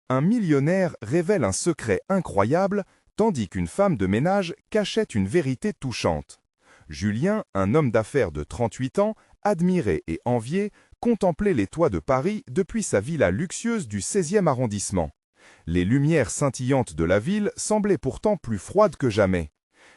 Un millionnaire révèle un secret incroyable, tandis qu'une femme de ménage cachait une vérité touchante. Julien, un homme d'affaires de 38 ans, admiré et envié, contemplait les toits de Paris depuis sa villa luxueuse du 16e arrondissement. Les lumières scintillantes de la ville semblaient pourtant plus froides que jamais.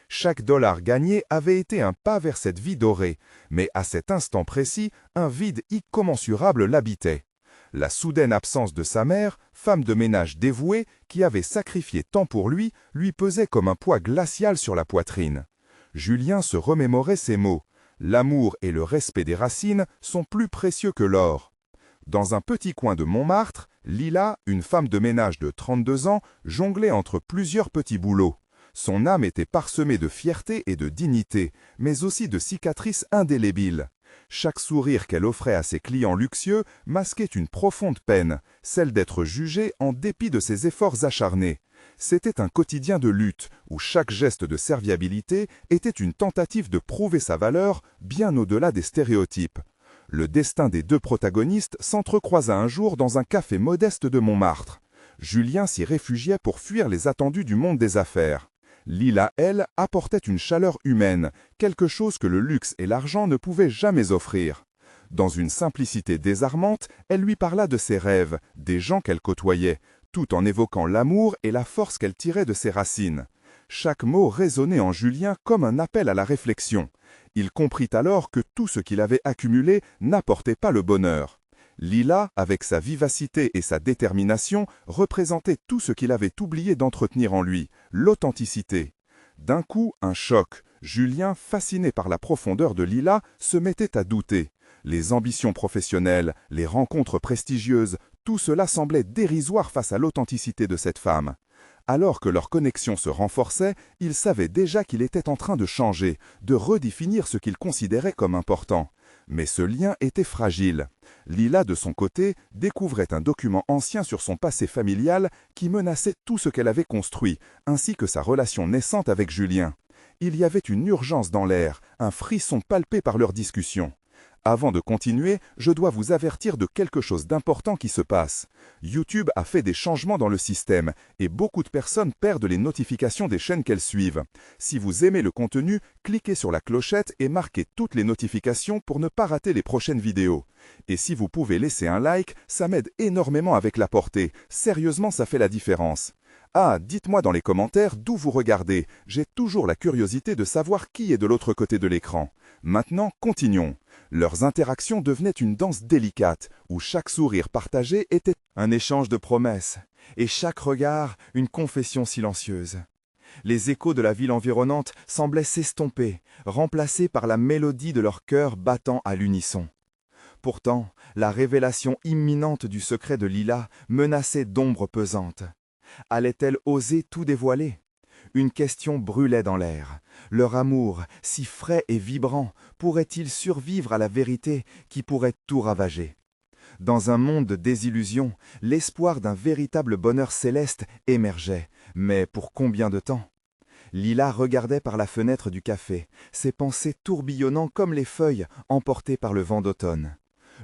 Chaque dollar gagné avait été un pas vers cette vie dorée, mais à cet instant précis, un vide incommensurable l'habitait. La soudaine absence de sa mère, femme de ménage dévouée, qui avait sacrifié tant pour lui pesait comme un poids glacial sur la poitrine. Julien se remémorait ces mots. L'amour et le respect des racines sont plus précieux que l'or. Dans un petit coin de Montmartre, Lila, une femme de ménage de 32 ans, jonglait entre plusieurs petits boulots. Son âme était parsemée de fierté et de dignité, mais aussi de cicatrices indélébiles. Chaque sourire qu'elle offrait à ses clients luxueux masquait une profonde peine, celle d'être jugée en dépit de ses efforts acharnés. C'était un quotidien de lutte, où chaque geste de serviabilité était une tentative de prouver sa valeur bien au-delà des stéréotypes. Le destin des deux protagonistes s'entrecroisa un jour dans un café modeste de Montmartre. Julien s'y réfugiait pour fuir les attendus du monde des affaires. Lila, elle, apportait une chaleur humaine, quelque chose que le luxe et l'argent ne pouvaient jamais offrir. Dans une simplicité désarmante, elle lui parla de ses rêves, des gens qu'elle côtoyait, tout en évoquant l'amour et la force qu'elle tirait de ses racines. Chaque mot résonnait en Julien comme un appel à la réflexion. Il comprit alors que tout ce qu'il avait accumulé n'apportait pas le bonheur. Lila, avec sa vivacité et sa détermination, représentait tout ce qu'il avait oublié d'entretenir en lui, l'authenticité. D'un coup, un choc. Julien, fasciné par la profondeur de Lila, se mettait à douter. Les ambitions professionnelles, les rencontres prestigieuses, tout cela semblait dérisoire face à l'authenticité de cette femme. Alors que leur connexion se renforçait, il savait déjà qu'il était en train de changer, de redéfinir ce qu'il considérait comme important. Mais ce lien était fragile. Lila, de son côté, découvrait un document ancien sur son passé familial qui menaçait tout ce qu'elle avait construit, ainsi que sa relation naissante avec Julien. Il y avait une urgence dans l'air, un frisson palpé par leur discussion. Avant de continuer, je dois vous avertir de quelque chose d'important qui se passe. YouTube a fait des changements dans le système et beaucoup de personnes perdent les notifications des chaînes qu'elles suivent. Si vous aimez le contenu, cliquez sur la clochette et marquez toutes les notifications pour ne pas rater les prochaines vidéos. Et si vous pouvez laisser un like, ça m'aide énormément avec la portée. Sérieusement, ça fait la différence. Ah, dites-moi dans les commentaires d'où vous regardez. J'ai toujours la curiosité de savoir qui est de l'autre côté de l'écran. Maintenant, continuons. Leurs interactions devenaient une danse délicate, où chaque sourire partagé était un échange de promesses, et chaque regard une confession silencieuse. Les échos de la ville environnante semblaient s'estomper, remplacés par la mélodie de leurs cœurs battant à l'unisson. Pourtant, la révélation imminente du secret de Lila menaçait d'ombres pesantes. Allait-elle oser tout dévoiler ? Une question brûlait dans l'air. Leur amour, si frais et vibrant, pourrait-il survivre à la vérité qui pourrait tout ravager ? Dans un monde de désillusions, l'espoir d'un véritable bonheur céleste émergeait. Mais pour combien de temps ? Lila regardait par la fenêtre du café, ses pensées tourbillonnant comme les feuilles emportées par le vent d'automne.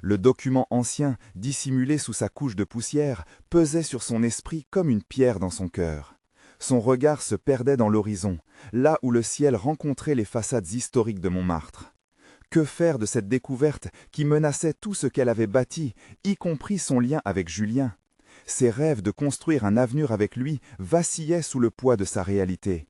Le document ancien, dissimulé sous sa couche de poussière, pesait sur son esprit comme une pierre dans son cœur. Son regard se perdait dans l'horizon, là où le ciel rencontrait les façades historiques de Montmartre. Que faire de cette découverte qui menaçait tout ce qu'elle avait bâti, y compris son lien avec Julien ? Ses rêves de construire un avenir avec lui vacillaient sous le poids de sa réalité.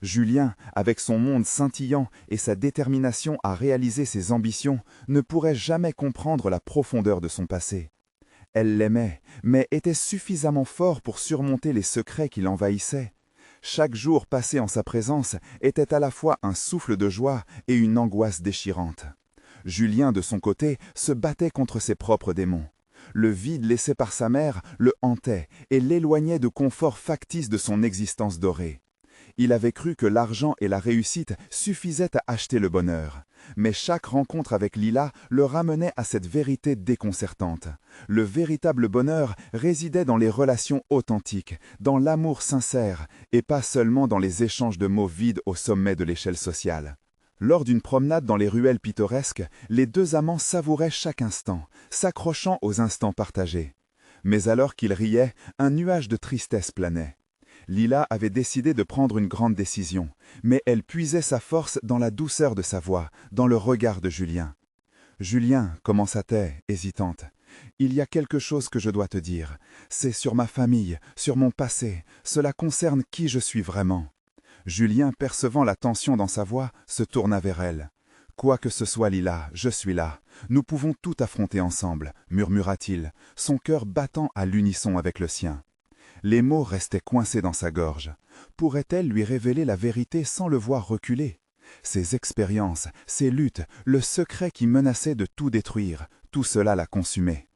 Julien, avec son monde scintillant et sa détermination à réaliser ses ambitions, ne pourrait jamais comprendre la profondeur de son passé. Elle l'aimait, mais était suffisamment fort pour surmonter les secrets qui l'envahissaient. Chaque jour passé en sa présence était à la fois un souffle de joie et une angoisse déchirante. Julien, de son côté, se battait contre ses propres démons. Le vide laissé par sa mère le hantait et l'éloignait du confort factice de son existence dorée. Il avait cru que l'argent et la réussite suffisaient à acheter le bonheur. Mais chaque rencontre avec Lila le ramenait à cette vérité déconcertante. Le véritable bonheur résidait dans les relations authentiques, dans l'amour sincère, et pas seulement dans les échanges de mots vides au sommet de l'échelle sociale. Lors d'une promenade dans les ruelles pittoresques, les deux amants savouraient chaque instant, s'accrochant aux instants partagés. Mais alors qu'il riait, un nuage de tristesse planait. Lila avait décidé de prendre une grande décision, mais elle puisait sa force dans la douceur de sa voix, dans le regard de Julien. « Julien, commença-t-elle, hésitante, il y a quelque chose que je dois te dire. C'est sur ma famille, sur mon passé, cela concerne qui je suis vraiment. » Julien, percevant la tension dans sa voix, se tourna vers elle. « Quoi que ce soit, Lila, je suis là. Nous pouvons tout affronter ensemble, murmura-t-il, son cœur battant à l'unisson avec le sien. Les mots restaient coincés dans sa gorge. Pourrait-elle lui révéler la vérité sans le voir reculer? Ses expériences, ses luttes, le secret qui menaçait de tout détruire, tout cela la consumait.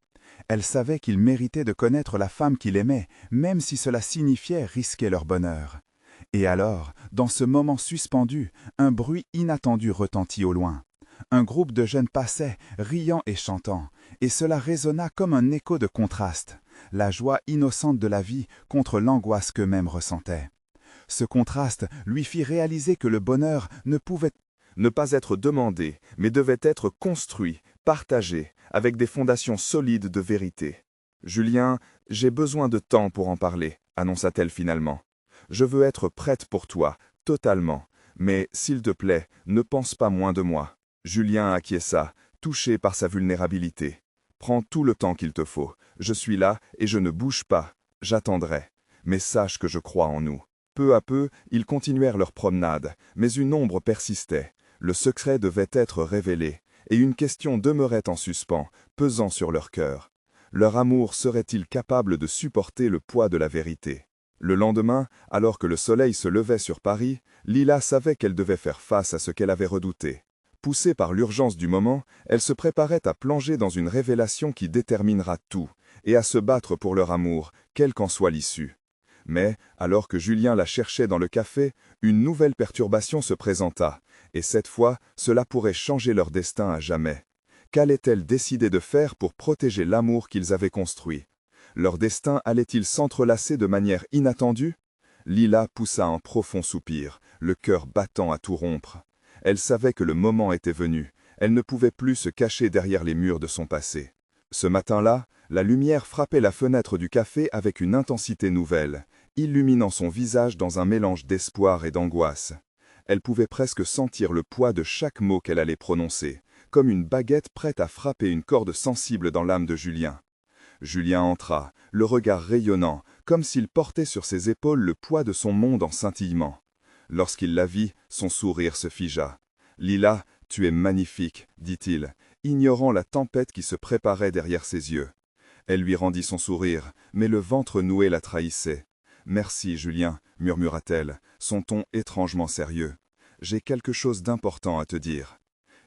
Elle savait qu'il méritait de connaître la femme qu'il aimait, même si cela signifiait risquer leur bonheur. Et alors, dans ce moment suspendu, un bruit inattendu retentit au loin. Un groupe de jeunes passait, riant et chantant, et cela résonna comme un écho de contraste, la joie innocente de la vie contre l'angoisse qu'eux-mêmes ressentaient. Ce contraste lui fit réaliser que le bonheur ne pouvait Ne pas être demandé, mais devait être construit, partagé, avec des fondations solides de vérité. « Julien, j'ai besoin de temps pour en parler, » annonça-t-elle finalement. « Je veux être prête pour toi, totalement, mais, s'il te plaît, ne pense pas moins de moi. » Julien acquiesça, touché par sa vulnérabilité. « Prends tout le temps qu'il te faut. Je suis là et je ne bouge pas. J'attendrai. Mais sache que je crois en nous. » Peu à peu, ils continuèrent leur promenade, mais une ombre persistait. Le secret devait être révélé, et une question demeurait en suspens, pesant sur leur cœur. Leur amour serait-il capable de supporter le poids de la vérité? Le lendemain, alors que le soleil se levait sur Paris, Lila savait qu'elle devait faire face à ce qu'elle avait redouté. Poussée par l'urgence du moment, elle se préparait à plonger dans une révélation qui déterminera tout, et à se battre pour leur amour, quelle qu'en soit l'issue. Mais, alors que Julien la cherchait dans le café, une nouvelle perturbation se présenta, et cette fois, cela pourrait changer leur destin à jamais. Qu'allait-elle décider de faire pour protéger l'amour qu'ils avaient construit? Leur destin allait-il s'entrelacer de manière inattendue? Lila poussa un profond soupir, le cœur battant à tout rompre. Elle savait que le moment était venu, elle ne pouvait plus se cacher derrière les murs de son passé. Ce matin-là, la lumière frappait la fenêtre du café avec une intensité nouvelle, illuminant son visage dans un mélange d'espoir et d'angoisse. Elle pouvait presque sentir le poids de chaque mot qu'elle allait prononcer, comme une baguette prête à frapper une corde sensible dans l'âme de Julien. Julien entra, le regard rayonnant, comme s'il portait sur ses épaules le poids de son monde en scintillement. Lorsqu'il la vit, son sourire se figea. « Lila, tu es magnifique, » dit-il, ignorant la tempête qui se préparait derrière ses yeux. Elle lui rendit son sourire, mais le ventre noué la trahissait. « Merci, Julien, » murmura-t-elle, son ton étrangement sérieux. « J'ai quelque chose d'important à te dire. »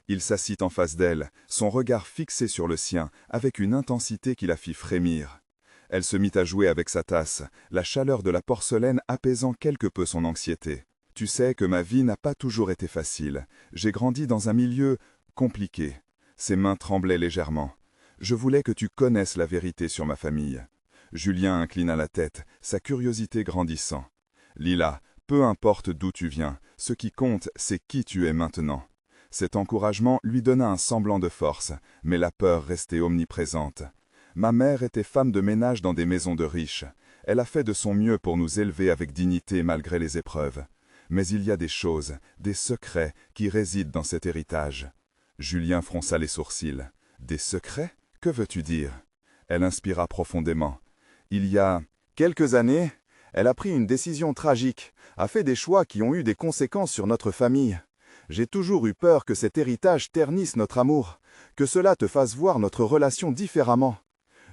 Il s'assit en face d'elle, son regard fixé sur le sien, avec une intensité qui la fit frémir. Elle se mit à jouer avec sa tasse, la chaleur de la porcelaine apaisant quelque peu son anxiété. « Tu sais que ma vie n'a pas toujours été facile. J'ai grandi dans un milieu compliqué. » Ses mains tremblaient légèrement. « Je voulais que tu connaisses la vérité sur ma famille. » Julien inclina la tête, sa curiosité grandissant. « Lila, peu importe d'où tu viens, ce qui compte, c'est qui tu es maintenant. » Cet encouragement lui donna un semblant de force, mais la peur restait omniprésente. « Ma mère était femme de ménage dans des maisons de riches. Elle a fait de son mieux pour nous élever avec dignité malgré les épreuves. Mais il y a des choses, des secrets, qui résident dans cet héritage. » Julien fronça les sourcils. « Des secrets? Que veux-tu dire ?» Elle inspira profondément. « Il y a quelques années, elle a pris une décision tragique, a fait des choix qui ont eu des conséquences sur notre famille. J'ai toujours eu peur que cet héritage ternisse notre amour, que cela te fasse voir notre relation différemment. »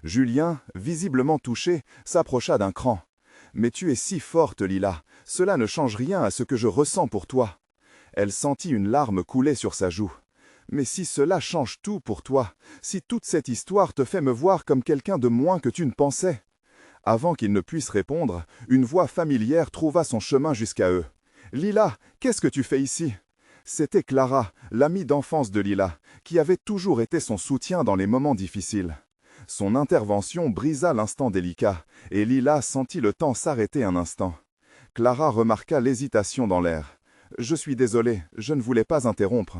Julien, visiblement touché, s'approcha d'un cran. « Mais tu es si forte, Lila, cela ne change rien à ce que je ressens pour toi. » Elle sentit une larme couler sur sa joue. « Mais si cela change tout pour toi, si toute cette histoire te fait me voir comme quelqu'un de moins que tu ne pensais ?» Avant qu'il ne puisse répondre, une voix familière trouva son chemin jusqu'à eux. « Lila, qu'est-ce que tu fais ici ?» C'était Clara, l'amie d'enfance de Lila, qui avait toujours été son soutien dans les moments difficiles. Son intervention brisa l'instant délicat, et Lila sentit le temps s'arrêter un instant. Clara remarqua l'hésitation dans l'air. « Je suis désolée, je ne voulais pas interrompre. »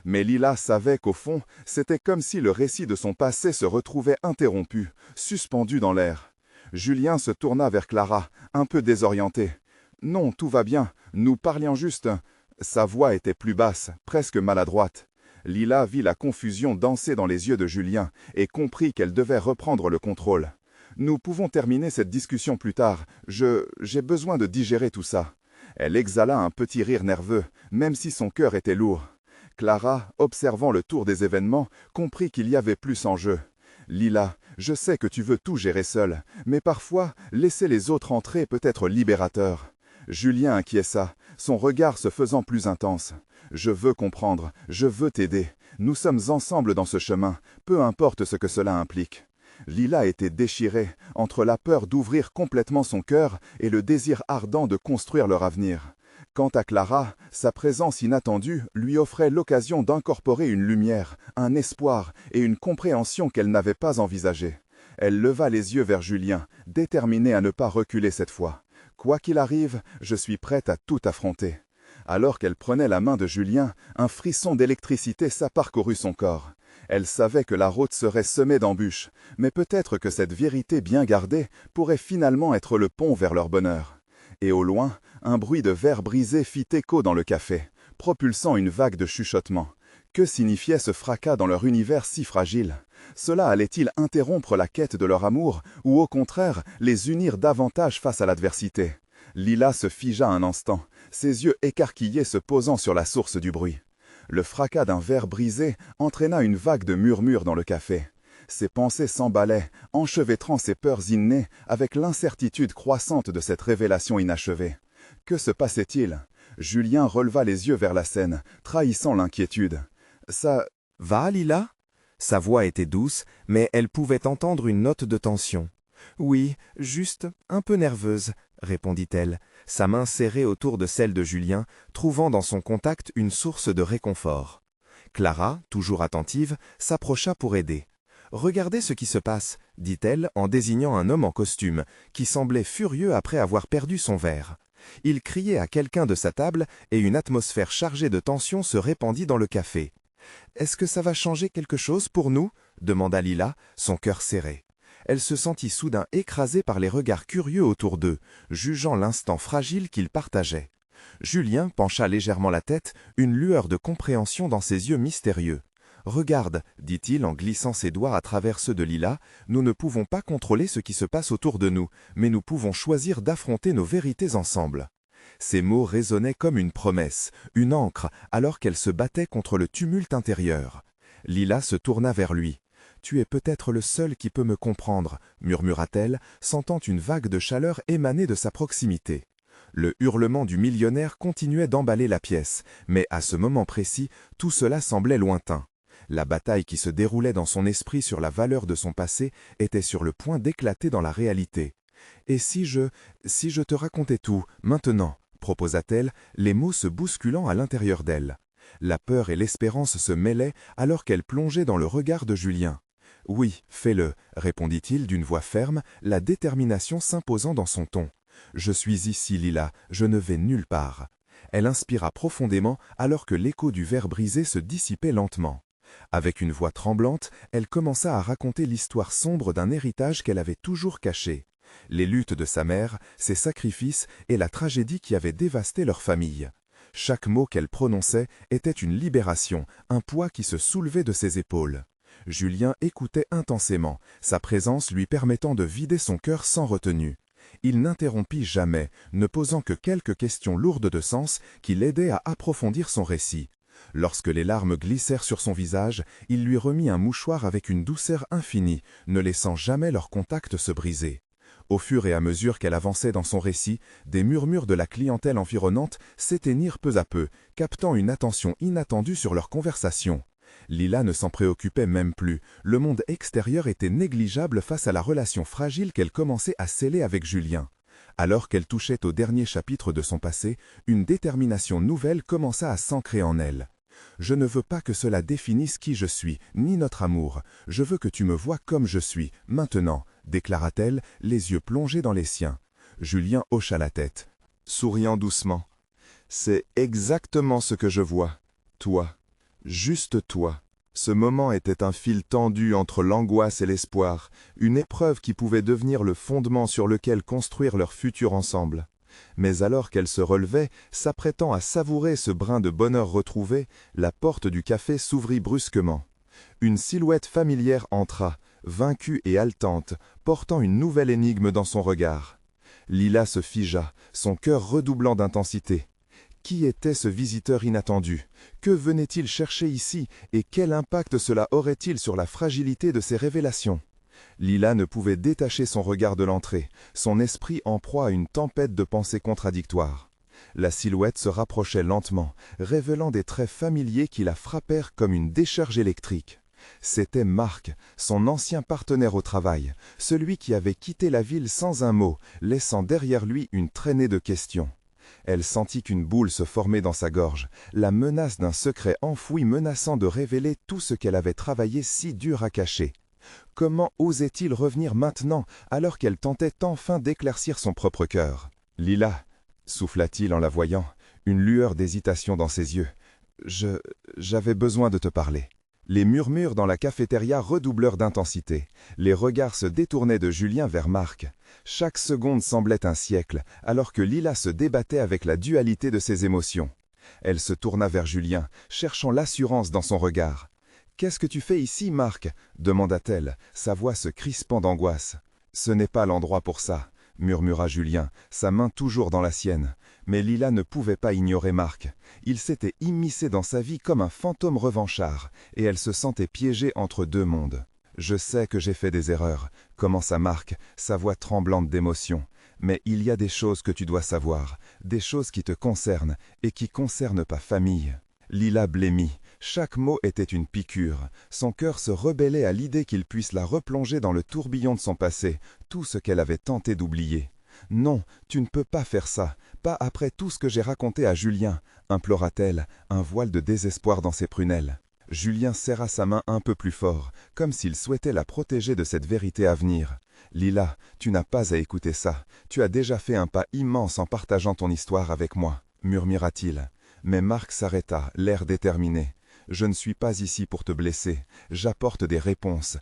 Mais Lila savait qu'au fond, c'était comme si le récit de son passé se retrouvait interrompu, suspendu dans l'air. Julien se tourna vers Clara, un peu désorienté. « Non, tout va bien, nous parlions juste. » Sa voix était plus basse, presque maladroite. Lila vit la confusion danser dans les yeux de Julien et comprit qu'elle devait reprendre le contrôle. « Nous pouvons terminer cette discussion plus tard. J'ai besoin de digérer tout ça. » Elle exhala un petit rire nerveux, même si son cœur était lourd. Clara, observant le tour des événements, comprit qu'il y avait plus en jeu. « Lila, je sais que tu veux tout gérer seule, mais parfois, laisser les autres entrer peut être libérateur. » Julien acquiesça, son regard se faisant plus intense. « Je veux comprendre, je veux t'aider. Nous sommes ensemble dans ce chemin, peu importe ce que cela implique. » Lila était déchirée, entre la peur d'ouvrir complètement son cœur et le désir ardent de construire leur avenir. Quant à Clara, sa présence inattendue lui offrait l'occasion d'incorporer une lumière, un espoir et une compréhension qu'elle n'avait pas envisagée. Elle leva les yeux vers Julien, déterminée à ne pas reculer cette fois. « Quoi qu'il arrive, je suis prête à tout affronter. » Alors qu'elle prenait la main de Julien, un frisson d'électricité s'apparcourut son corps. Elle savait que la route serait semée d'embûches, mais peut-être que cette vérité bien gardée pourrait finalement être le pont vers leur bonheur. Et au loin, un bruit de verre brisé fit écho dans le café, propulsant une vague de chuchotements. Que signifiait ce fracas dans leur univers si fragile? Cela allait-il interrompre la quête de leur amour, ou au contraire, les unir davantage face à l'adversité? Lila se figea un instant, ses yeux écarquillés se posant sur la source du bruit. Le fracas d'un verre brisé entraîna une vague de murmures dans le café. Ses pensées s'emballaient, enchevêtrant ses peurs innées avec l'incertitude croissante de cette révélation inachevée. Que se passait-il? Julien releva les yeux vers la scène, trahissant l'inquiétude. « Ça... Va, Lila ?» Sa voix était douce, mais elle pouvait entendre une note de tension. « Oui, juste un peu nerveuse », répondit-elle, sa main serrée autour de celle de Julien, trouvant dans son contact une source de réconfort. Clara, toujours attentive, s'approcha pour aider. « Regardez ce qui se passe », dit-elle en désignant un homme en costume, qui semblait furieux après avoir perdu son verre. Il criait à quelqu'un de sa table et une atmosphère chargée de tension se répandit dans le café. « Est-ce que ça va changer quelque chose pour nous ?» demanda Lila, son cœur serré. Elle se sentit soudain écrasée par les regards curieux autour d'eux, jugeant l'instant fragile qu'ils partageaient. Julien pencha légèrement la tête, une lueur de compréhension dans ses yeux mystérieux. « Regarde, dit-il en glissant ses doigts à travers ceux de Lila, nous ne pouvons pas contrôler ce qui se passe autour de nous, mais nous pouvons choisir d'affronter nos vérités ensemble. » Ces mots résonnaient comme une promesse, une ancre, alors qu'elle se battait contre le tumulte intérieur. Lila se tourna vers lui. « Tu es peut-être le seul qui peut me comprendre, » murmura-t-elle, sentant une vague de chaleur émaner de sa proximité. Le hurlement du millionnaire continuait d'emballer la pièce, mais à ce moment précis, tout cela semblait lointain. La bataille qui se déroulait dans son esprit sur la valeur de son passé était sur le point d'éclater dans la réalité. « Et si je te racontais tout, maintenant ?» proposa-t-elle, les mots se bousculant à l'intérieur d'elle. La peur et l'espérance se mêlaient alors qu'elle plongeait dans le regard de Julien. « Oui, fais-le » répondit-il d'une voix ferme, la détermination s'imposant dans son ton. « Je suis ici, Lila, je ne vais nulle part. » Elle inspira profondément alors que l'écho du verre brisé se dissipait lentement. Avec une voix tremblante, elle commença à raconter l'histoire sombre d'un héritage qu'elle avait toujours caché. Les luttes de sa mère, ses sacrifices et la tragédie qui avait dévasté leur famille. Chaque mot qu'elle prononçait était une libération, un poids qui se soulevait de ses épaules. Julien écoutait intensément, sa présence lui permettant de vider son cœur sans retenue. Il n'interrompit jamais, ne posant que quelques questions lourdes de sens qui l'aidaient à approfondir son récit. Lorsque les larmes glissèrent sur son visage, il lui remit un mouchoir avec une douceur infinie, ne laissant jamais leur contact se briser. Au fur et à mesure qu'elle avançait dans son récit, des murmures de la clientèle environnante s'éteignirent peu à peu, captant une attention inattendue sur leur conversation. Lila ne s'en préoccupait même plus, le monde extérieur était négligeable face à la relation fragile qu'elle commençait à sceller avec Julien. Alors qu'elle touchait au dernier chapitre de son passé, une détermination nouvelle commença à s'ancrer en elle. « Je ne veux pas que cela définisse qui je suis, ni notre amour. Je veux que tu me vois comme je suis, maintenant, » déclara-t-elle, les yeux plongés dans les siens. Julien hocha la tête, souriant doucement. « C'est exactement ce que je vois, toi. Juste toi. Ce moment était un fil tendu entre l'angoisse et l'espoir, une épreuve qui pouvait devenir le fondement sur lequel construire leur futur ensemble. Mais alors qu'elle se relevait, s'apprêtant à savourer ce brin de bonheur retrouvé, la porte du café s'ouvrit brusquement. Une silhouette familière entra, vaincue et haletante, portant une nouvelle énigme dans son regard. Lila se figea, son cœur redoublant d'intensité. Qui était ce visiteur inattendu? Que venait-il chercher ici et quel impact cela aurait-il sur la fragilité de ses révélations? Lila ne pouvait détacher son regard de l'entrée, son esprit en proie à une tempête de pensées contradictoires. La silhouette se rapprochait lentement, révélant des traits familiers qui la frappèrent comme une décharge électrique. C'était Marc, son ancien partenaire au travail, celui qui avait quitté la ville sans un mot, laissant derrière lui une traînée de questions. Elle sentit qu'une boule se formait dans sa gorge, la menace d'un secret enfoui menaçant de révéler tout ce qu'elle avait travaillé si dur à cacher. Comment osait-il revenir maintenant, alors qu'elle tentait enfin d'éclaircir son propre cœur? « Lila » souffla-t-il en la voyant, une lueur d'hésitation dans ses yeux. « J'avais besoin de te parler. » Les murmures dans la cafétéria redoublèrent d'intensité. Les regards se détournaient de Julien vers Marc. Chaque seconde semblait un siècle, alors que Lila se débattait avec la dualité de ses émotions. Elle se tourna vers Julien, cherchant l'assurance dans son regard. « Qu'est-ce que tu fais ici, Marc » demanda-t-elle, sa voix se crispant d'angoisse. « Ce n'est pas l'endroit pour ça » murmura Julien, sa main toujours dans la sienne. Mais Lila ne pouvait pas ignorer Marc. Il s'était immiscé dans sa vie comme un fantôme revanchard, et elle se sentait piégée entre deux mondes. « Je sais que j'ai fait des erreurs » commença Marc, sa voix tremblante d'émotion. « Mais il y a des choses que tu dois savoir, des choses qui te concernent et qui concernent ta famille. » Lila blêmit. Chaque mot était une piqûre. Son cœur se rebellait à l'idée qu'il puisse la replonger dans le tourbillon de son passé, tout ce qu'elle avait tenté d'oublier. « Non, tu ne peux pas faire ça, pas après tout ce que j'ai raconté à Julien » implora-t-elle, un voile de désespoir dans ses prunelles. Julien serra sa main un peu plus fort, comme s'il souhaitait la protéger de cette vérité à venir. « Lila, tu n'as pas à écouter ça. Tu as déjà fait un pas immense en partageant ton histoire avec moi » murmura-t-il. Mais Marc s'arrêta, l'air déterminé. « Je ne suis pas ici pour te blesser. J'apporte des réponses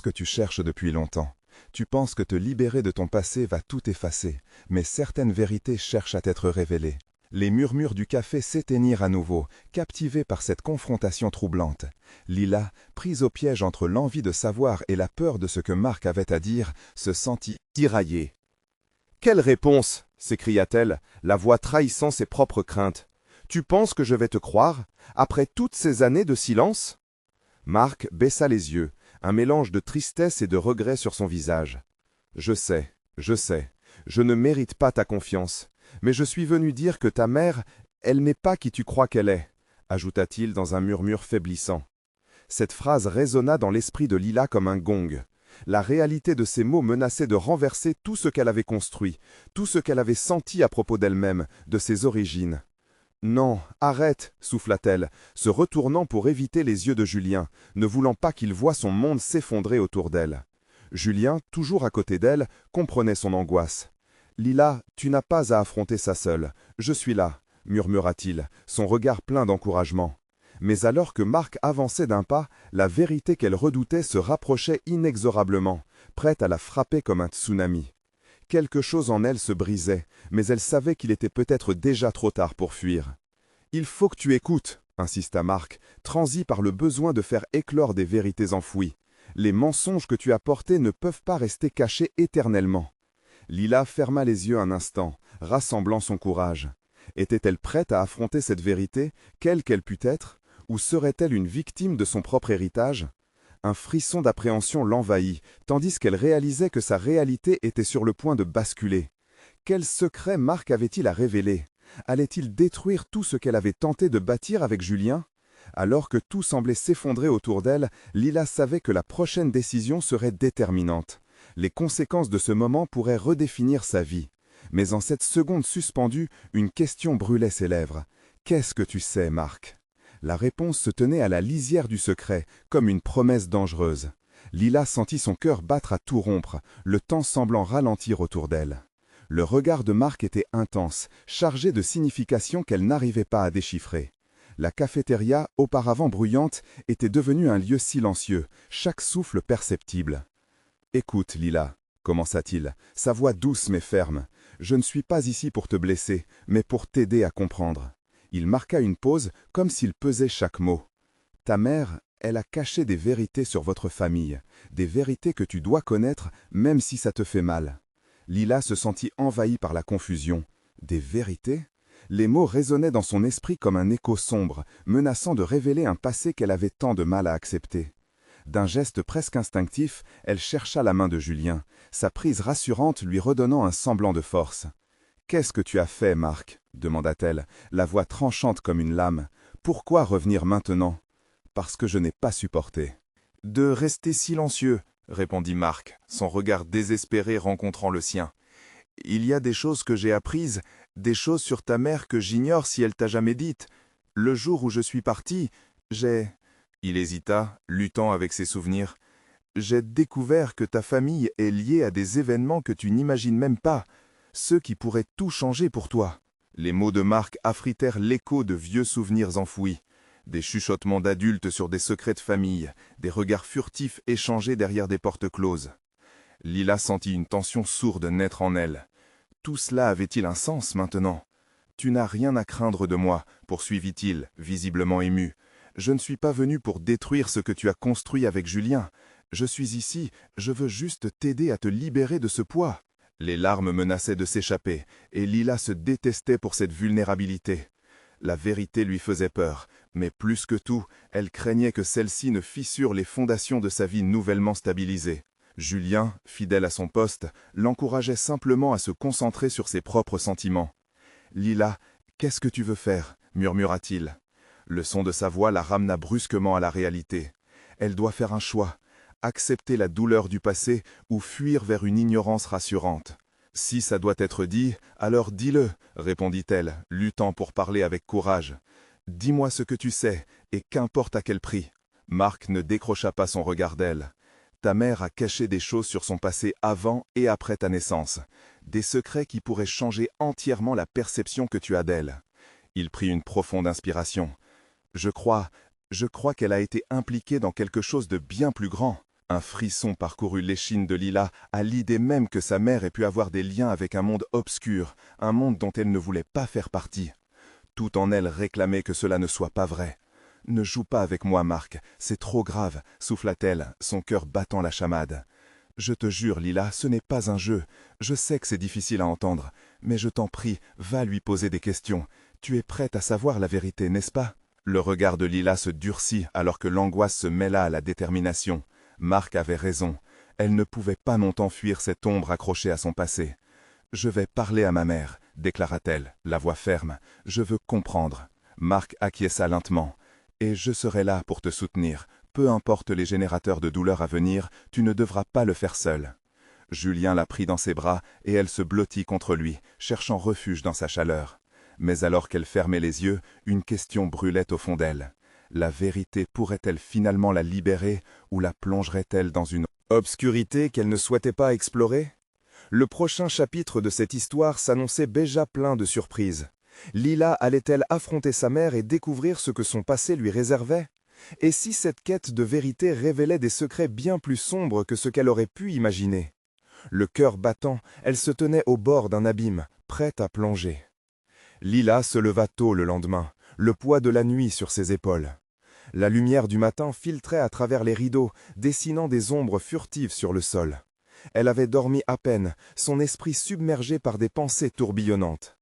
que tu cherches depuis longtemps. Tu penses que te libérer de ton passé va tout effacer, mais certaines vérités cherchent à t'être révélées. » Les murmures du café s'éteignirent à nouveau, captivés par cette confrontation troublante. Lila, prise au piège entre l'envie de savoir et la peur de ce que Marc avait à dire, se sentit tiraillée. « Quelle réponse » s'écria-t-elle, la voix trahissant ses propres craintes. « Tu penses que je vais te croire, après toutes ces années de silence ?» Marc baissa les yeux, un mélange de tristesse et de regret sur son visage. « je sais, je ne mérite pas ta confiance. Mais je suis venu dire que ta mère, elle n'est pas qui tu crois qu'elle est, ajouta-t-il dans un murmure faiblissant. Cette phrase résonna dans l'esprit de Lila comme un gong. La réalité de ces mots menaçait de renverser tout ce qu'elle avait construit, tout ce qu'elle avait senti à propos d'elle-même, de ses origines. « Non, arrête » souffla-t-elle, se retournant pour éviter les yeux de Julien, ne voulant pas qu'il voie son monde s'effondrer autour d'elle. Julien, toujours à côté d'elle, comprenait son angoisse. « Lila, tu n'as pas à affronter ça seule. Je suis là, » murmura-t-il, son regard plein d'encouragement. Mais alors que Marc avançait d'un pas, la vérité qu'elle redoutait se rapprochait inexorablement, prête à la frapper comme un tsunami. Quelque chose en elle se brisait, mais elle savait qu'il était peut-être déjà trop tard pour fuir. « Il faut que tu écoutes, » insista Marc, transi par le besoin de faire éclore des vérités enfouies. « Les mensonges que tu as portés ne peuvent pas rester cachés éternellement. » Lila ferma les yeux un instant, rassemblant son courage. Était-elle prête à affronter cette vérité, quelle qu'elle pût être, ou serait-elle une victime de son propre héritage? Un frisson d'appréhension l'envahit, tandis qu'elle réalisait que sa réalité était sur le point de basculer. Quel secret Marc avait-il à révéler? Allait-il détruire tout ce qu'elle avait tenté de bâtir avec Julien? Alors que tout semblait s'effondrer autour d'elle, Lila savait que la prochaine décision serait déterminante. Les conséquences de ce moment pourraient redéfinir sa vie. Mais en cette seconde suspendue, une question brûlait ses lèvres. « Qu'est-ce que tu sais, Marc ?» La réponse se tenait à la lisière du secret, comme une promesse dangereuse. Lila sentit son cœur battre à tout rompre, le temps semblant ralentir autour d'elle. Le regard de Marc était intense, chargé de significations qu'elle n'arrivait pas à déchiffrer. La cafétéria, auparavant bruyante, était devenue un lieu silencieux, chaque souffle perceptible. « Écoute, Lila, » commença-t-il, sa voix douce mais ferme. « Je ne suis pas ici pour te blesser, mais pour t'aider à comprendre. » Il marqua une pause, comme s'il pesait chaque mot. « Ta mère, elle a caché des vérités sur votre famille, des vérités que tu dois connaître, même si ça te fait mal. » Lila se sentit envahie par la confusion. Des vérités ? Les mots résonnaient dans son esprit comme un écho sombre, menaçant de révéler un passé qu'elle avait tant de mal à accepter. D'un geste presque instinctif, elle chercha la main de Julien, sa prise rassurante lui redonnant un semblant de force. « Qu'est-ce que tu as fait, Marc ?» demanda-t-elle, la voix tranchante comme une lame. « Pourquoi revenir maintenant ?»« Parce que je n'ai pas supporté. »« De rester silencieux, » répondit Marc, son regard désespéré rencontrant le sien. « Il y a des choses que j'ai apprises, des choses sur ta mère que j'ignore si elle t'a jamais dites. Le jour où je suis parti, j'ai... » Il hésita, luttant avec ses souvenirs. « J'ai découvert que ta famille est liée à des événements que tu n'imagines même pas, ceux qui pourraient tout changer pour toi. » Les mots de Marc affritèrent l'écho de vieux souvenirs enfouis. Des chuchotements d'adultes sur des secrets de famille, des regards furtifs échangés derrière des portes closes. Lila sentit une tension sourde naître en elle. Tout cela avait-il un sens maintenant ? « Tu n'as rien à craindre de moi, poursuivit-il, visiblement ému. Je ne suis pas venu pour détruire ce que tu as construit avec Julien. Je suis ici, je veux juste t'aider à te libérer de ce poids. » Les larmes menaçaient de s'échapper, et Lila se détestait pour cette vulnérabilité. La vérité lui faisait peur, mais plus que tout, elle craignait que celle-ci ne fissure les fondations de sa vie nouvellement stabilisée. Julien, fidèle à son poste, l'encourageait simplement à se concentrer sur ses propres sentiments. « Lila, qu'est-ce que tu veux faire ?» murmura-t-il. Le son de sa voix la ramena brusquement à la réalité. Elle doit faire un choix. Accepter la douleur du passé ou fuir vers une ignorance rassurante. « Si ça doit être dit, alors dis-le, » répondit-elle, luttant pour parler avec courage. « Dis-moi ce que tu sais, et qu'importe à quel prix. » Marc ne décrocha pas son regard d'elle. « Ta mère a caché des choses sur son passé avant et après ta naissance, des secrets qui pourraient changer entièrement la perception que tu as d'elle. » Il prit une profonde inspiration. « Je crois qu'elle a été impliquée dans quelque chose de bien plus grand. » Un frisson parcourut l'échine de Lila à l'idée même que sa mère ait pu avoir des liens avec un monde obscur, un monde dont elle ne voulait pas faire partie. Tout en elle réclamait que cela ne soit pas vrai. « Ne joue pas avec moi, Marc, c'est trop grave, » souffla-t-elle, son cœur battant la chamade. « Je te jure, Lila, ce n'est pas un jeu. Je sais que c'est difficile à entendre, mais je t'en prie, va lui poser des questions. Tu es prête à savoir la vérité, n'est-ce pas ?» Le regard de Lila se durcit alors que l'angoisse se mêla à la détermination. Marc avait raison. Elle ne pouvait pas longtemps fuir cette ombre accrochée à son passé. « Je vais parler à ma mère, » déclara-t-elle, la voix ferme. « Je veux comprendre. » Marc acquiesça lentement. « Et je serai là pour te soutenir. Peu importe les générateurs de douleur à venir, tu ne devras pas le faire seul. » Julien la prit dans ses bras et elle se blottit contre lui, cherchant refuge dans sa chaleur. Mais alors qu'elle fermait les yeux, une question brûlait au fond d'elle. La vérité pourrait-elle finalement la libérer ou la plongerait-elle dans une obscurité qu'elle ne souhaitait pas explorer? Le prochain chapitre de cette histoire s'annonçait déjà plein de surprises. Lila allait-elle affronter sa mère et découvrir ce que son passé lui réservait? Et si cette quête de vérité révélait des secrets bien plus sombres que ce qu'elle aurait pu imaginer? Le cœur battant, elle se tenait au bord d'un abîme, prête à plonger. Lila se leva tôt le lendemain, le poids de la nuit sur ses épaules. La lumière du matin filtrait à travers les rideaux, dessinant des ombres furtives sur le sol. Elle avait dormi à peine, son esprit submergé par des pensées tourbillonnantes.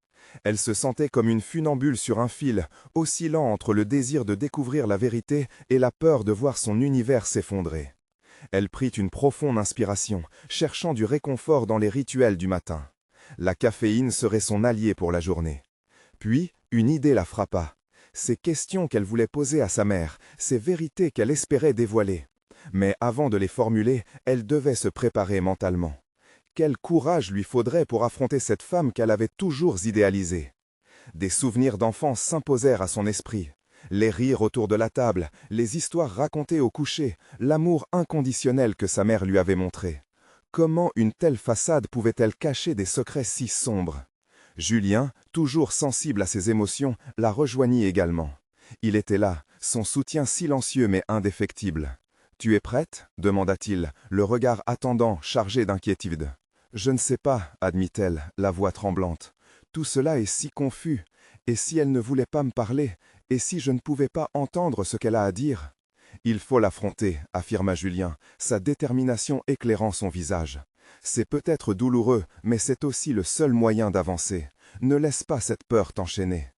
Elle se sentait comme une funambule sur un fil, oscillant entre le désir de découvrir la vérité et la peur de voir son univers s'effondrer. Elle prit une profonde inspiration, cherchant du réconfort dans les rituels du matin. La caféine serait son allié pour la journée. Puis, une idée la frappa. Ces questions qu'elle voulait poser à sa mère, ces vérités qu'elle espérait dévoiler. Mais avant de les formuler, elle devait se préparer mentalement. Quel courage lui faudrait pour affronter cette femme qu'elle avait toujours idéalisée? Des souvenirs d'enfance s'imposèrent à son esprit. Les rires autour de la table, les histoires racontées au coucher, l'amour inconditionnel que sa mère lui avait montré. Comment une telle façade pouvait-elle cacher des secrets si sombres? Julien, toujours sensible à ses émotions, la rejoignit également. Il était là, son soutien silencieux mais indéfectible. « Tu es prête » demanda-t-il, le regard attendant, chargé d'inquiétude. « Je ne sais pas » admit-elle, la voix tremblante. « Tout cela est si confus. Et si elle ne voulait pas me parler? Et si je ne pouvais pas entendre ce qu'elle a à dire ?»« Il faut l'affronter » affirma Julien, sa détermination éclairant son visage. « C'est peut-être douloureux, mais c'est aussi le seul moyen d'avancer. Ne laisse pas cette peur t'enchaîner. »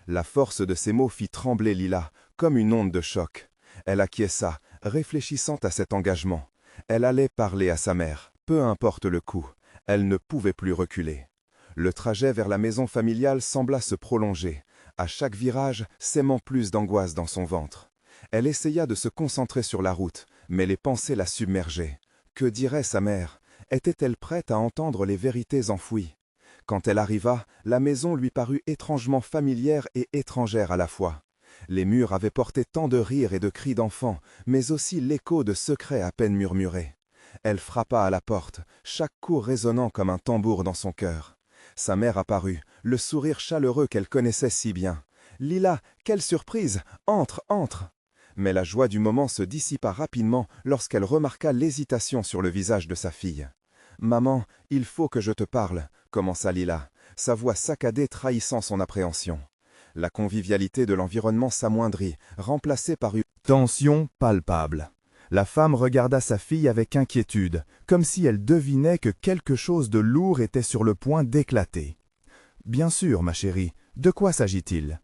La force de ces mots fit trembler Lila, comme une onde de choc. Elle acquiesça, réfléchissant à cet engagement. Elle allait parler à sa mère, peu importe le coût. Elle ne pouvait plus reculer. Le trajet vers la maison familiale sembla se prolonger, à chaque virage sêmant plus d'angoisse dans son ventre. Elle essaya de se concentrer sur la route, mais les pensées la submergeaient. Que dirait sa mère? Était-elle prête à entendre les vérités enfouies? Quand elle arriva, la maison lui parut étrangement familière et étrangère à la fois. Les murs avaient porté tant de rires et de cris d'enfants, mais aussi l'écho de secrets à peine murmurés. Elle frappa à la porte, chaque coup résonnant comme un tambour dans son cœur. Sa mère apparut, le sourire chaleureux qu'elle connaissait si bien. « Lila, quelle surprise! Entre, entre !» Mais la joie du moment se dissipa rapidement lorsqu'elle remarqua l'hésitation sur le visage de sa fille. « Maman, il faut que je te parle » commença Lila, sa voix saccadée trahissant son appréhension. La convivialité de l'environnement s'amoindrit, remplacée par une tension palpable. La femme regarda sa fille avec inquiétude, comme si elle devinait que quelque chose de lourd était sur le point d'éclater. « Bien sûr, ma chérie, de quoi s'agit-il »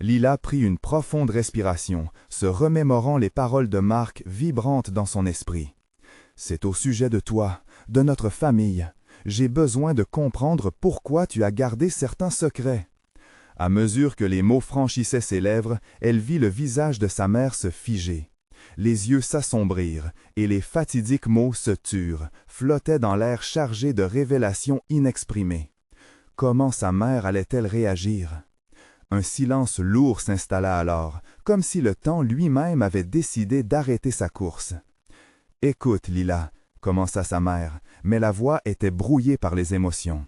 Lila prit une profonde respiration, se remémorant les paroles de Marc vibrantes dans son esprit. « C'est au sujet de toi, de notre famille. J'ai besoin de comprendre pourquoi tu as gardé certains secrets. » À mesure que les mots franchissaient ses lèvres, elle vit le visage de sa mère se figer. Les yeux s'assombrirent, et les fatidiques mots se turent, flottaient dans l'air chargé de révélations inexprimées. Comment sa mère allait-elle réagir? Un silence lourd s'installa alors, comme si le temps lui-même avait décidé d'arrêter sa course. « Écoute, Lila » commença sa mère, mais la voix était brouillée par les émotions.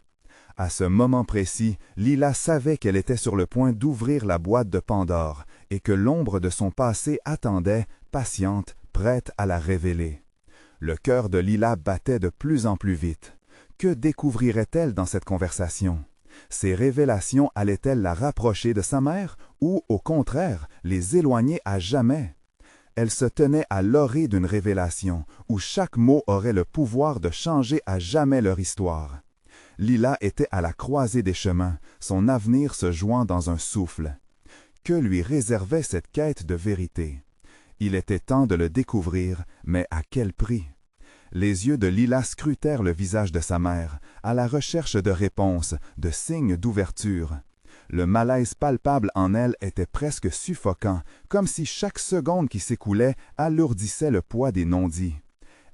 À ce moment précis, Lila savait qu'elle était sur le point d'ouvrir la boîte de Pandore et que l'ombre de son passé attendait, patiente, prête à la révéler. Le cœur de Lila battait de plus en plus vite. Que découvrirait-elle dans cette conversation? Ces révélations allaient-elles la rapprocher de sa mère ou, au contraire, les éloigner à jamais? Elle se tenait à l'orée d'une révélation où chaque mot aurait le pouvoir de changer à jamais leur histoire. Lila était à la croisée des chemins, son avenir se jouant dans un souffle. Que lui réservait cette quête de vérité? Il était temps de le découvrir, mais à quel prix? Les yeux de Lila scrutèrent le visage de sa mère, à la recherche de réponses, de signes d'ouverture. Le malaise palpable en elle était presque suffocant, comme si chaque seconde qui s'écoulait alourdissait le poids des non-dits.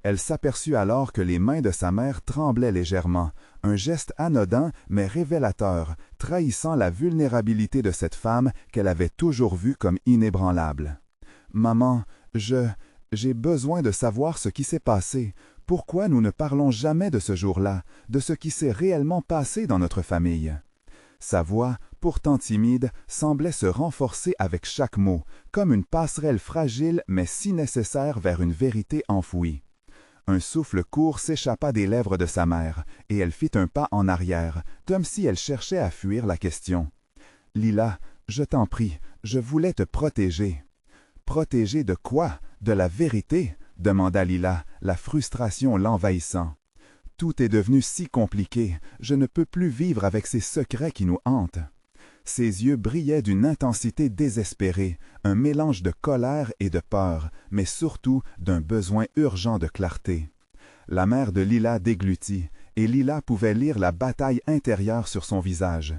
Elle s'aperçut alors que les mains de sa mère tremblaient légèrement, un geste anodin mais révélateur, trahissant la vulnérabilité de cette femme qu'elle avait toujours vue comme inébranlable. « Maman, j'ai besoin de savoir ce qui s'est passé. Pourquoi nous ne parlons jamais de ce jour-là, de ce qui s'est réellement passé dans notre famille ?» Sa voix, pourtant timide, semblait se renforcer avec chaque mot, comme une passerelle fragile mais si nécessaire vers une vérité enfouie. Un souffle court s'échappa des lèvres de sa mère, et elle fit un pas en arrière, comme si elle cherchait à fuir la question. « Lila, je t'en prie, je voulais te protéger. »« Protéger de quoi? De la vérité ?» demanda Lila, la frustration l'envahissant. « Tout est devenu si compliqué, je ne peux plus vivre avec ces secrets qui nous hantent. » Ses yeux brillaient d'une intensité désespérée, un mélange de colère et de peur, mais surtout d'un besoin urgent de clarté. La mère de Lila déglutit, et Lila pouvait lire la bataille intérieure sur son visage.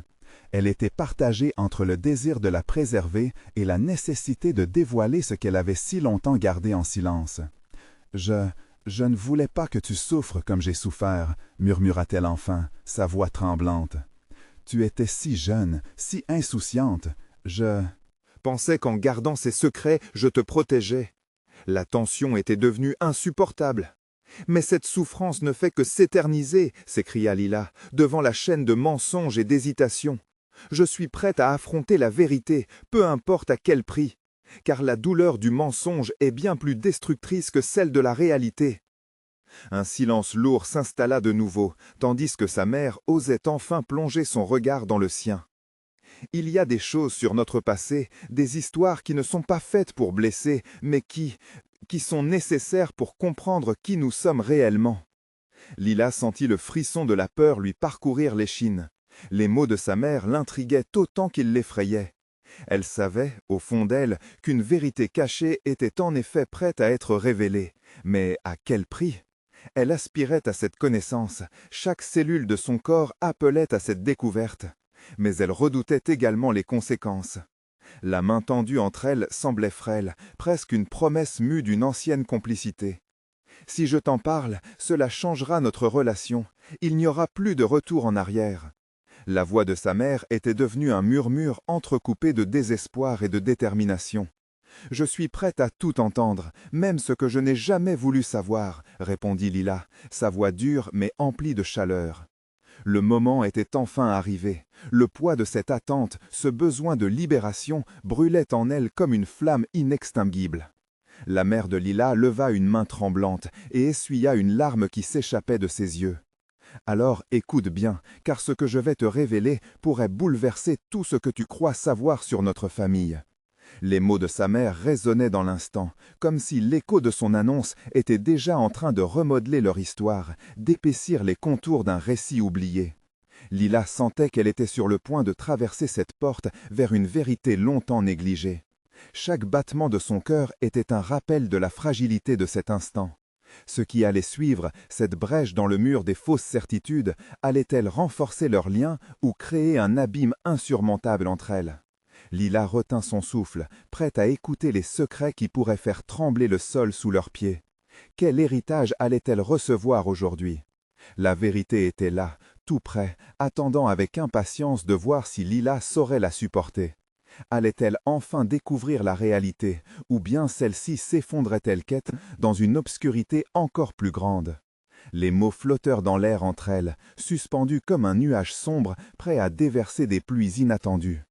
Elle était partagée entre le désir de la préserver et la nécessité de dévoiler ce qu'elle avait si longtemps gardé en silence. « Je ne voulais pas que tu souffres comme j'ai souffert, » murmura-t-elle enfin, sa voix tremblante. « Tu étais si jeune, si insouciante. Je pensais qu'en gardant ces secrets, je te protégeais. La tension était devenue insupportable. Mais cette souffrance ne fait que s'éterniser, s'écria Lila, devant la chaîne de mensonges et d'hésitations. Je suis prête à affronter la vérité, peu importe à quel prix, car la douleur du mensonge est bien plus destructrice que celle de la réalité. » Un silence lourd s'installa de nouveau, tandis que sa mère osait enfin plonger son regard dans le sien. Il y a des choses sur notre passé, des histoires qui ne sont pas faites pour blesser, mais qui sont nécessaires pour comprendre qui nous sommes réellement. Lila sentit le frisson de la peur lui parcourir l'échine. Les mots de sa mère l'intriguaient autant qu'ils l'effrayaient. Elle savait, au fond d'elle, qu'une vérité cachée était en effet prête à être révélée. Mais à quel prix? Elle aspirait à cette connaissance. Chaque cellule de son corps appelait à cette découverte. Mais elle redoutait également les conséquences. La main tendue entre elles semblait frêle, presque une promesse mue d'une ancienne complicité. « Si je t'en parle, cela changera notre relation. Il n'y aura plus de retour en arrière. » La voix de sa mère était devenue un murmure entrecoupé de désespoir et de détermination. « Je suis prête à tout entendre, même ce que je n'ai jamais voulu savoir, » répondit Lila, sa voix dure mais emplie de chaleur. Le moment était enfin arrivé. Le poids de cette attente, ce besoin de libération, brûlait en elle comme une flamme inextinguible. La mère de Lila leva une main tremblante et essuya une larme qui s'échappait de ses yeux. « Alors écoute bien, car ce que je vais te révéler pourrait bouleverser tout ce que tu crois savoir sur notre famille. » Les mots de sa mère résonnaient dans l'instant, comme si l'écho de son annonce était déjà en train de remodeler leur histoire, d'épaissir les contours d'un récit oublié. Lila sentait qu'elle était sur le point de traverser cette porte vers une vérité longtemps négligée. Chaque battement de son cœur était un rappel de la fragilité de cet instant. Ce qui allait suivre, cette brèche dans le mur des fausses certitudes, allait-elle renforcer leur lien ou créer un abîme insurmontable entre elles? Lila retint son souffle, prête à écouter les secrets qui pourraient faire trembler le sol sous leurs pieds. Quel héritage allait-elle recevoir aujourd'hui? La vérité était là, tout près, attendant avec impatience de voir si Lila saurait la supporter. Allait-elle enfin découvrir la réalité, ou bien celle-ci s'effondrait-elle quête dans une obscurité encore plus grande? Les mots flottèrent dans l'air entre elles, suspendus comme un nuage sombre prêt à déverser des pluies inattendues.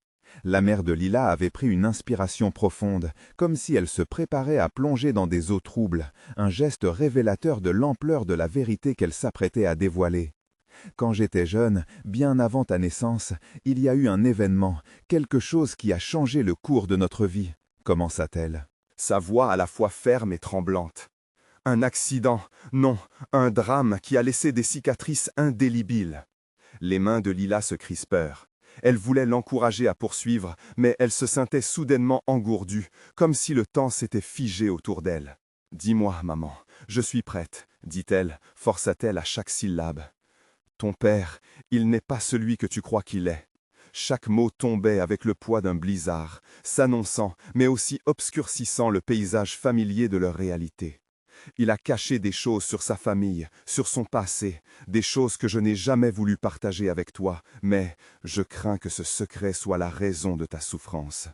La mère de Lila avait pris une inspiration profonde, comme si elle se préparait à plonger dans des eaux troubles, un geste révélateur de l'ampleur de la vérité qu'elle s'apprêtait à dévoiler. « Quand j'étais jeune, bien avant ta naissance, il y a eu un événement, quelque chose qui a changé le cours de notre vie, » commença-t-elle. Sa voix à la fois ferme et tremblante. Un accident, non, un drame qui a laissé des cicatrices indélébiles. Les mains de Lila se crispèrent. Elle voulait l'encourager à poursuivre, mais elle se sentait soudainement engourdue, comme si le temps s'était figé autour d'elle. « Dis-moi, maman, je suis prête, » dit-elle, força-t-elle à chaque syllabe. « Ton père, il n'est pas celui que tu crois qu'il est. » Chaque mot tombait avec le poids d'un blizzard, s'annonçant, mais aussi obscurcissant le paysage familier de leur réalité. Il a caché des choses sur sa famille, sur son passé, des choses que je n'ai jamais voulu partager avec toi, mais je crains que ce secret soit la raison de ta souffrance.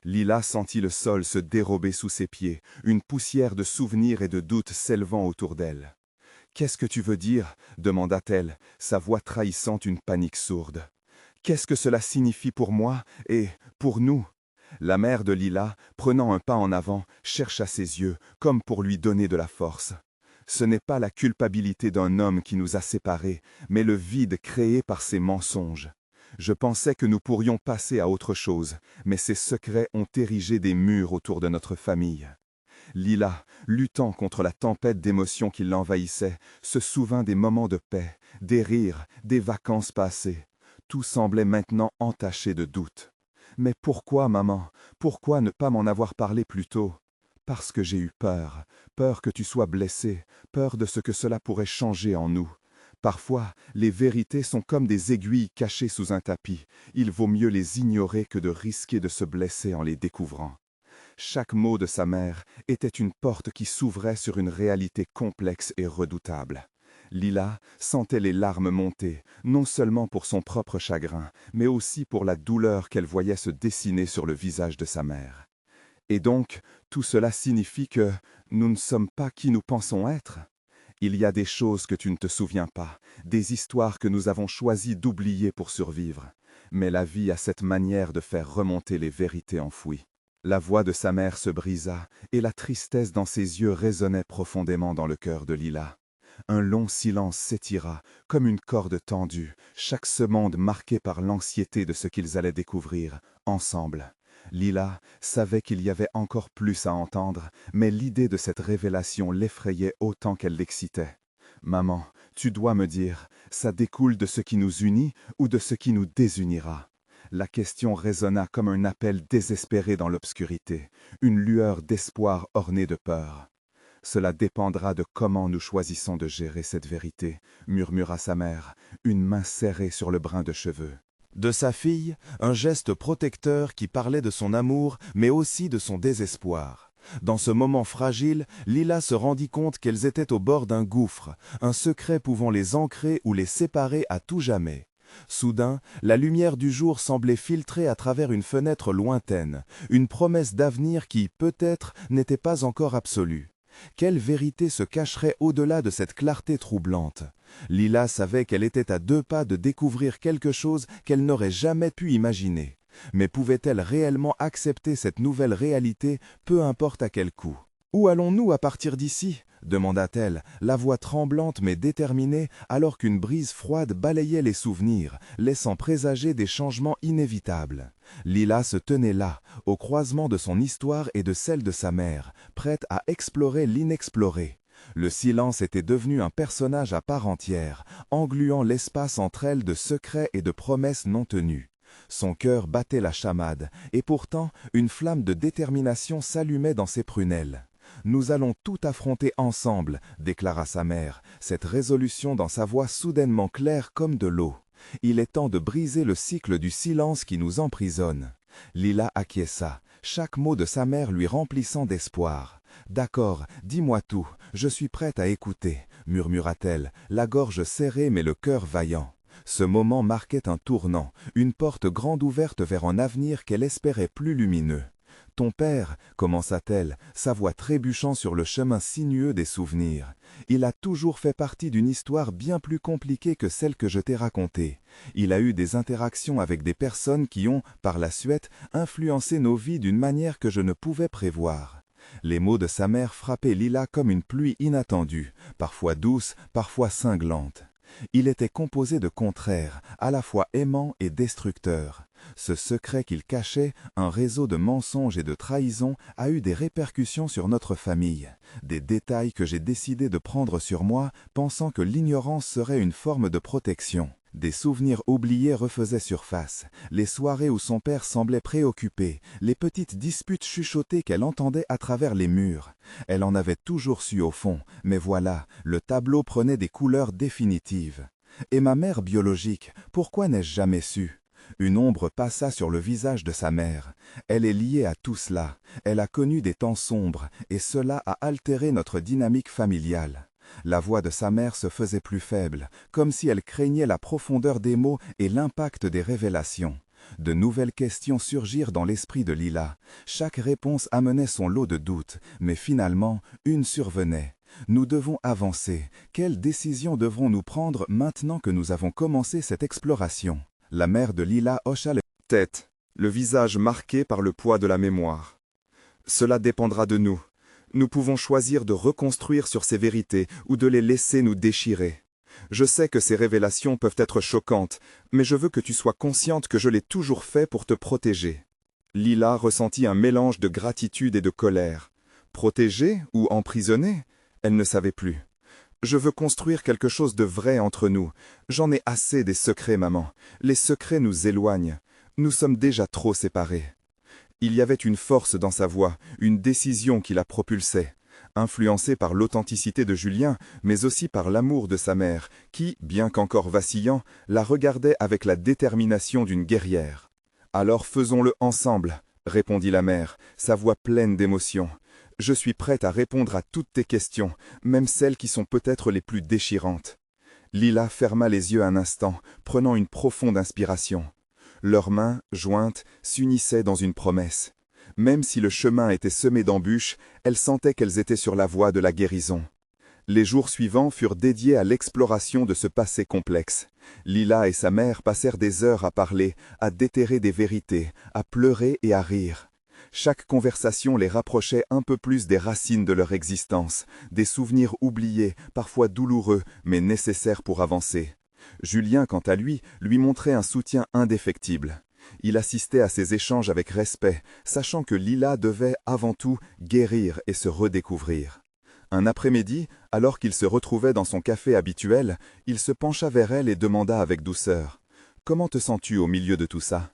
Lila sentit le sol se dérober sous ses pieds, une poussière de souvenirs et de doutes s'élevant autour d'elle. « Qu'est-ce que tu veux dire ?» demanda-t-elle, sa voix trahissant une panique sourde. « Qu'est-ce que cela signifie pour moi et pour nous ?» La mère de Lila, prenant un pas en avant, chercha ses yeux, comme pour lui donner de la force. Ce n'est pas la culpabilité d'un homme qui nous a séparés, mais le vide créé par ses mensonges. Je pensais que nous pourrions passer à autre chose, mais ces secrets ont érigé des murs autour de notre famille. Lila, luttant contre la tempête d'émotions qui l'envahissait, se souvint des moments de paix, des rires, des vacances passées. Tout semblait maintenant entaché de doutes. « Mais pourquoi, maman? Pourquoi ne pas m'en avoir parlé plus tôt? » « Parce que j'ai eu peur, peur que tu sois blessée, peur de ce que cela pourrait changer en nous. Parfois, les vérités sont comme des aiguilles cachées sous un tapis. Il vaut mieux les ignorer que de risquer de se blesser en les découvrant. » Chaque mot de sa mère était une porte qui s'ouvrait sur une réalité complexe et redoutable. Lila sentait les larmes monter, non seulement pour son propre chagrin, mais aussi pour la douleur qu'elle voyait se dessiner sur le visage de sa mère. Et donc, tout cela signifie que nous ne sommes pas qui nous pensons être? Il y a des choses que tu ne te souviens pas, des histoires que nous avons choisi d'oublier pour survivre. Mais la vie a cette manière de faire remonter les vérités enfouies. La voix de sa mère se brisa, et la tristesse dans ses yeux résonnait profondément dans le cœur de Lila. Un long silence s'étira, comme une corde tendue, chaque seconde marquée par l'anxiété de ce qu'ils allaient découvrir, ensemble. Lila savait qu'il y avait encore plus à entendre, mais l'idée de cette révélation l'effrayait autant qu'elle l'excitait. « Maman, tu dois me dire, ça découle de ce qui nous unit ou de ce qui nous désunira ?» La question résonna comme un appel désespéré dans l'obscurité, une lueur d'espoir ornée de peur. « Cela dépendra de comment nous choisissons de gérer cette vérité, » murmura sa mère, une main serrée sur le brin de cheveux. De sa fille, un geste protecteur qui parlait de son amour, mais aussi de son désespoir. Dans ce moment fragile, Lila se rendit compte qu'elles étaient au bord d'un gouffre, un secret pouvant les ancrer ou les séparer à tout jamais. Soudain, la lumière du jour semblait filtrer à travers une fenêtre lointaine, une promesse d'avenir qui, peut-être, n'était pas encore absolue. Quelle vérité se cacherait au-delà de cette clarté troublante? Lila savait qu'elle était à 2 pas de découvrir quelque chose qu'elle n'aurait jamais pu imaginer. Mais pouvait-elle réellement accepter cette nouvelle réalité, peu importe à quel coût? « Où allons-nous à partir d'ici ?» demanda-t-elle, la voix tremblante mais déterminée, alors qu'une brise froide balayait les souvenirs, laissant présager des changements inévitables. Lila se tenait là, au croisement de son histoire et de celle de sa mère, prête à explorer l'inexploré. Le silence était devenu un personnage à part entière, engluant l'espace entre elles de secrets et de promesses non tenues. Son cœur battait la chamade, et pourtant une flamme de détermination s'allumait dans ses prunelles. « Nous allons tout affronter ensemble », déclara sa mère, cette résolution dans sa voix soudainement claire comme de l'eau. « Il est temps de briser le cycle du silence qui nous emprisonne. » Lila acquiesça, chaque mot de sa mère lui remplissant d'espoir. « D'accord, dis-moi tout, je suis prête à écouter », murmura-t-elle, la gorge serrée mais le cœur vaillant. Ce moment marquait un tournant, une porte grande ouverte vers un avenir qu'elle espérait plus lumineux. « Ton père, » commença-t-elle, sa voix trébuchant sur le chemin sinueux des souvenirs. « Il a toujours fait partie d'une histoire bien plus compliquée que celle que je t'ai racontée. Il a eu des interactions avec des personnes qui ont, par la suite, influencé nos vies d'une manière que je ne pouvais prévoir. » Les mots de sa mère frappaient Lila comme une pluie inattendue, parfois douce, parfois cinglante. Il était composé de contraires, à la fois aimants et destructeurs. Ce secret qu'il cachait, un réseau de mensonges et de trahisons, a eu des répercussions sur notre famille. Des détails que j'ai décidé de prendre sur moi, pensant que l'ignorance serait une forme de protection. Des souvenirs oubliés refaisaient surface, les soirées où son père semblait préoccupé, les petites disputes chuchotées qu'elle entendait à travers les murs. Elle en avait toujours su au fond, mais voilà, le tableau prenait des couleurs définitives. Et ma mère biologique, pourquoi n'ai-je jamais su? Une ombre passa sur le visage de sa mère. Elle est liée à tout cela. Elle a connu des temps sombres, et cela a altéré notre dynamique familiale. La voix de sa mère se faisait plus faible, comme si elle craignait la profondeur des mots et l'impact des révélations. De nouvelles questions surgirent dans l'esprit de Lila. Chaque réponse amenait son lot de doutes, mais finalement, une survenait. Nous devons avancer. Quelle décision devrons-nous prendre maintenant que nous avons commencé cette exploration? La mère de Lila hocha la tête, le visage marqué par le poids de la mémoire. Cela dépendra de nous. Nous pouvons choisir de reconstruire sur ces vérités ou de les laisser nous déchirer. Je sais que ces révélations peuvent être choquantes, mais je veux que tu sois consciente que je l'ai toujours fait pour te protéger. Lila ressentit un mélange de gratitude et de colère. Protégée ou emprisonnée? Elle ne savait plus. Je veux construire quelque chose de vrai entre nous. J'en ai assez des secrets, maman. Les secrets nous éloignent. Nous sommes déjà trop séparés. Il y avait une force dans sa voix, une décision qui la propulsait, influencée par l'authenticité de Julien, mais aussi par l'amour de sa mère, qui, bien qu'encore vacillant, la regardait avec la détermination d'une guerrière. « Alors faisons-le ensemble », répondit la mère, sa voix pleine d'émotion. « Je suis prête à répondre à toutes tes questions, même celles qui sont peut-être les plus déchirantes. » Lila ferma les yeux un instant, prenant une profonde inspiration. Leurs mains, jointes, s'unissaient dans une promesse. Même si le chemin était semé d'embûches, elles sentaient qu'elles étaient sur la voie de la guérison. Les jours suivants furent dédiés à l'exploration de ce passé complexe. Lila et sa mère passèrent des heures à parler, à déterrer des vérités, à pleurer et à rire. Chaque conversation les rapprochait un peu plus des racines de leur existence, des souvenirs oubliés, parfois douloureux, mais nécessaires pour avancer. Julien, quant à lui montrait un soutien indéfectible. Il assistait à ces échanges avec respect, sachant que Lila devait, avant tout, guérir et se redécouvrir. Un après-midi, alors qu'il se retrouvait dans son café habituel, il se pencha vers elle et demanda avec douceur « Comment te sens-tu au milieu de tout ça ?»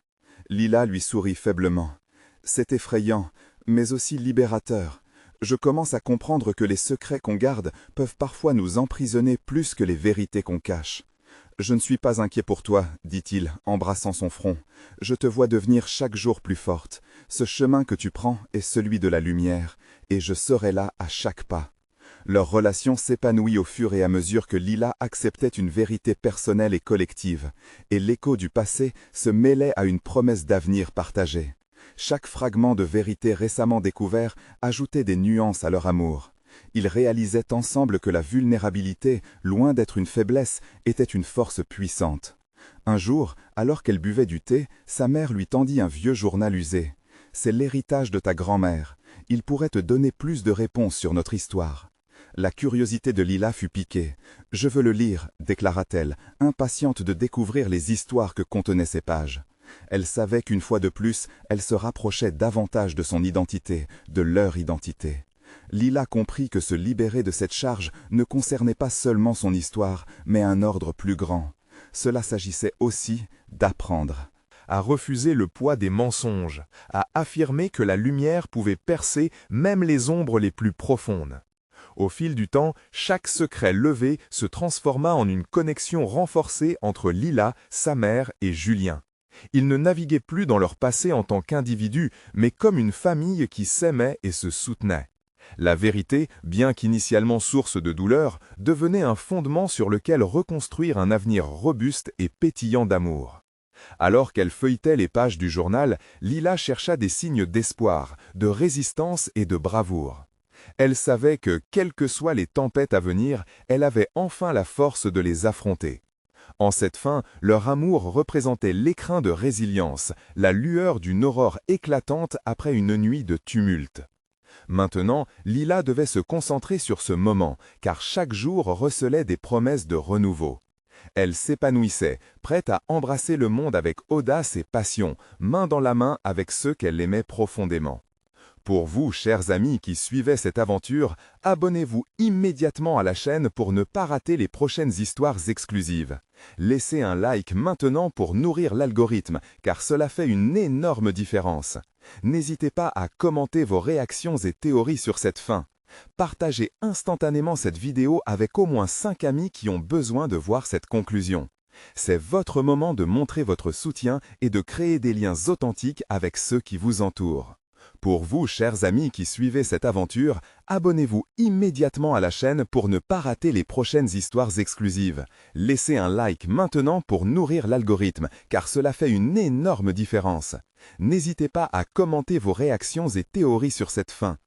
Lila lui sourit faiblement. « C'est effrayant, mais aussi libérateur. Je commence à comprendre que les secrets qu'on garde peuvent parfois nous emprisonner plus que les vérités qu'on cache. » « Je ne suis pas inquiet pour toi, dit-il, embrassant son front. Je te vois devenir chaque jour plus forte. Ce chemin que tu prends est celui de la lumière, et je serai là à chaque pas. » Leur relation s'épanouit au fur et à mesure que Lila acceptait une vérité personnelle et collective, et l'écho du passé se mêlait à une promesse d'avenir partagé. Chaque fragment de vérité récemment découvert ajoutait des nuances à leur amour. Ils réalisaient ensemble que la vulnérabilité, loin d'être une faiblesse, était une force puissante. Un jour, alors qu'elle buvait du thé, sa mère lui tendit un vieux journal usé. « C'est l'héritage de ta grand-mère. Il pourrait te donner plus de réponses sur notre histoire. » La curiosité de Lila fut piquée. « Je veux le lire, déclara-t-elle, impatiente de découvrir les histoires que contenaient ces pages. Elle savait qu'une fois de plus, elle se rapprochait davantage de son identité, de leur identité. Lila comprit que se libérer de cette charge ne concernait pas seulement son histoire, mais un ordre plus grand. Cela s'agissait aussi d'apprendre. À refuser le poids des mensonges, à affirmer que la lumière pouvait percer même les ombres les plus profondes. Au fil du temps, chaque secret levé se transforma en une connexion renforcée entre Lila, sa mère et Julien. Ils ne naviguaient plus dans leur passé en tant qu'individus, mais comme une famille qui s'aimait et se soutenait. La vérité, bien qu'initialement source de douleur, devenait un fondement sur lequel reconstruire un avenir robuste et pétillant d'amour. Alors qu'elle feuilletait les pages du journal, Lila chercha des signes d'espoir, de résistance et de bravoure. Elle savait que, quelles que soient les tempêtes à venir, elle avait enfin la force de les affronter. En cette fin, leur amour représentait l'écrin de résilience, la lueur d'une aurore éclatante après une nuit de tumulte. Maintenant, Lila devait se concentrer sur ce moment, car chaque jour recelait des promesses de renouveau. Elle s'épanouissait, prête à embrasser le monde avec audace et passion, main dans la main avec ceux qu'elle aimait profondément. Pour vous, chers amis qui suivez cette aventure, abonnez-vous immédiatement à la chaîne pour ne pas rater les prochaines histoires exclusives. Laissez un like maintenant pour nourrir l'algorithme, car cela fait une énorme différence. N'hésitez pas à commenter vos réactions et théories sur cette fin. Partagez instantanément cette vidéo avec au moins 5 amis qui ont besoin de voir cette conclusion. C'est votre moment de montrer votre soutien et de créer des liens authentiques avec ceux qui vous entourent. Pour vous, chers amis qui suivez cette aventure, abonnez-vous immédiatement à la chaîne pour ne pas rater les prochaines histoires exclusives. Laissez un like maintenant pour nourrir l'algorithme, car cela fait une énorme différence. N'hésitez pas à commenter vos réactions et théories sur cette fin.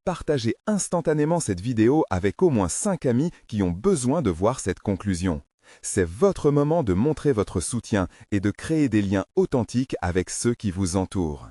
Partagez instantanément cette vidéo avec au moins 5 amis qui ont besoin de voir cette conclusion. C'est votre moment de montrer votre soutien et de créer des liens authentiques avec ceux qui vous entourent.